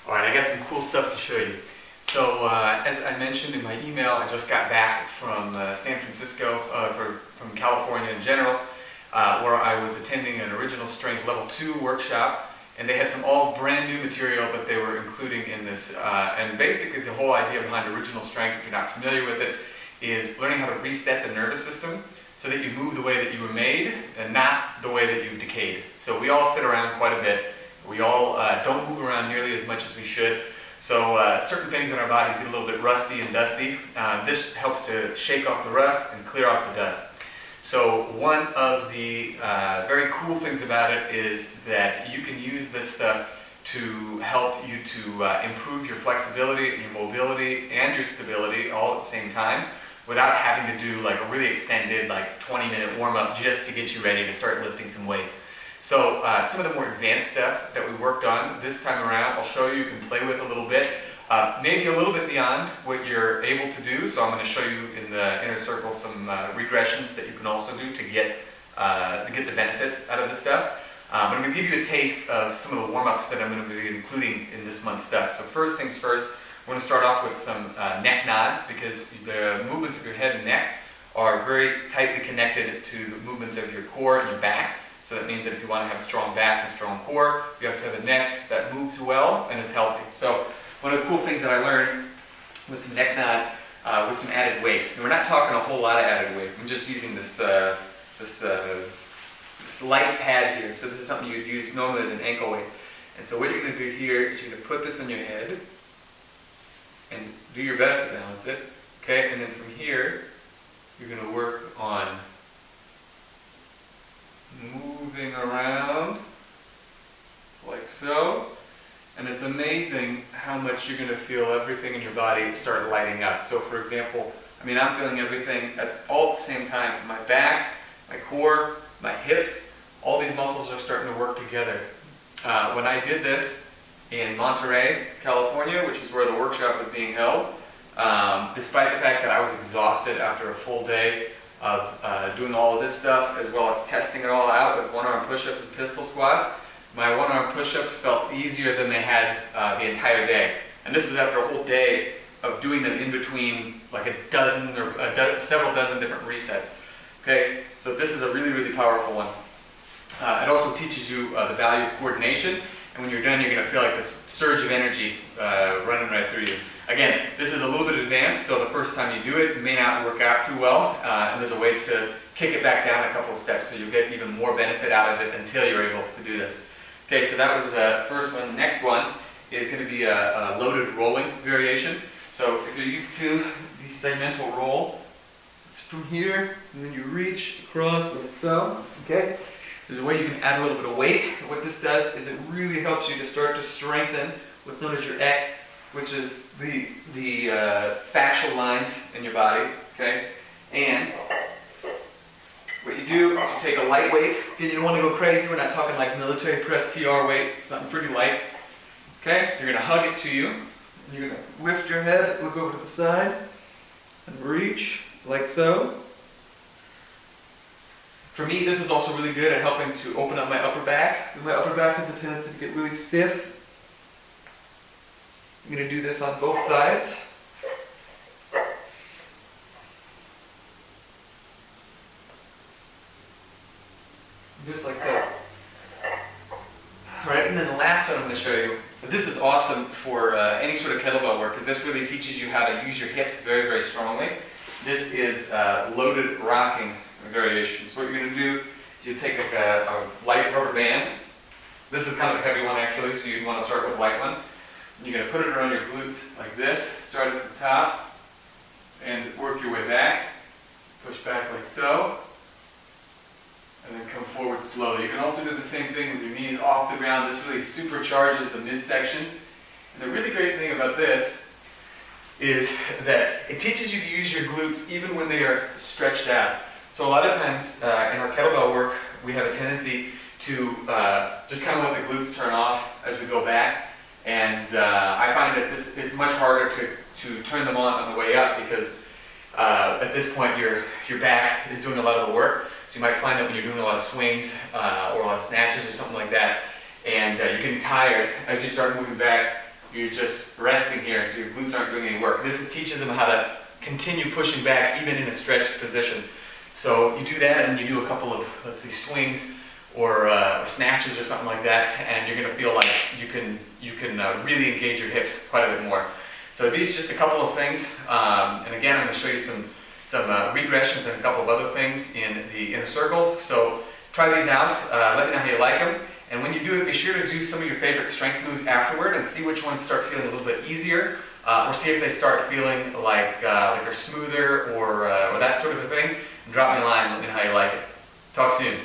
Alright, I got some cool stuff to show you. So, as I mentioned in my email, I just got back from San Francisco, from California in general, where I was attending an Original Strength Level 2 workshop, and they had some all brand new material that they were including in this. And basically the whole idea behind Original Strength, if you're not familiar with it, is learning how to reset the nervous system so that you move the way that you were made and not the way that you've decayed. So we all sit around quite a bit. We all don't move around nearly as much as we should. So certain things in our bodies get a little bit rusty and dusty. This helps to shake off the rust and clear off the dust. So one of the very cool things about it is that you can use this stuff to help you to improve your flexibility, your mobility, and your stability all at the same time without having to do like a really extended 20-minute warm-up just to get you ready to start lifting some weights. So some of the more advanced stuff that we worked on this time around, I'll show you can play with a little bit, maybe a little bit beyond what you're able to do. So I'm going to show you in the inner circle some regressions that you can also do to get the benefits out of this stuff. But I'm going to give you a taste of some of the warm-ups that I'm going to be including in this month's stuff. So first things first, we're going to start off with some neck nods, because the movements of your head and neck are very tightly connected to the movements of your core and your back. So that means that if you want to have a strong back and strong core, you have to have a neck that moves well and is healthy. So one of the cool things that I learned was some neck nods with some added weight. And we're not talking a whole lot of added weight. I'm just using this light pad here. So this is something you'd use normally as an ankle weight. And so what you're going to do here is you're going to put this on your head and do your best to balance it. Okay, and then from here, you're going to work on moving around like so, and it's amazing how much you're going to feel everything in your body start lighting up. So for example, I'm feeling everything all at the same time. My back, my core, my hips, all these muscles are starting to work together. When I did this in Monterey, California, which is where the workshop was being held, despite the fact that I was exhausted after a full day of doing all of this stuff, as well as testing it all out with one-arm push-ups and pistol squats, my one-arm push-ups felt easier than they had the entire day. And this is after a whole day of doing them in between like a dozen or several dozen different resets. Okay, so this is a really, really powerful one. It also teaches you the value of coordination, and when you're done, you're going to feel like this surge of energy running right through you. Again, this is a little bit advanced, so the first time you do it, it may not work out too well, and there's a way to kick it back down a couple of steps so you'll get even more benefit out of it until you're able to do this. Okay, so that was the first one. The next one is going to be a loaded rolling variation. So if you're used to the segmental roll, it's from here, and then you reach across like so. Okay, there's a way you can add a little bit of weight. And what this does is it really helps you to start to strengthen what's known as your X, which is the fascial lines in your body, okay? And what you do is you take a light weight. Again, you don't want to go crazy. We're not talking like military press PR weight, something pretty light. Okay? You're going to hug it to you. You're going to lift your head, look over to the side, and reach like so. For me, this is also really good at helping to open up my upper back. My upper back has a tendency to get really stiff. I'm going to do this on both sides. Just like so. Alright, and then the last one I'm going to show you. This is awesome for any sort of kettlebell work, because this really teaches you how to use your hips very, very strongly. This is loaded rocking variation. So what you're going to do is you take like a light rubber band. This is kind of a heavy one actually, so you'd want to start with a light one. You're going to put it around your glutes like this, start at the top, and work your way back. Push back like so, and then come forward slowly. You can also do the same thing with your knees off the ground. This really supercharges the midsection. And the really great thing about this is that it teaches you to use your glutes even when they are stretched out. So a lot of times in our kettlebell work, we have a tendency to just kind of let the glutes turn off as we go back. And I find that it's much harder to turn them on the way up, because at this point your back is doing a lot of the work. So you might find that when you're doing a lot of swings or a lot of snatches or something like that, and you're getting tired, as you start moving back, you're just resting here, so your glutes aren't doing any work. This teaches them how to continue pushing back even in a stretched position. So you do that, and you do a couple of, let's say, swings or snatches or something like that, and you're going to feel like you can really engage your hips quite a bit more. So these are just a couple of things, and again, I'm going to show you some regressions and a couple of other things in the inner circle. So try these out. Let me know how you like them. And when you do it, be sure to do some of your favorite strength moves afterward and see which ones start feeling a little bit easier, or see if they start feeling like they're smoother or that sort of a thing. And drop me a line and let me know how you like it. Talk soon.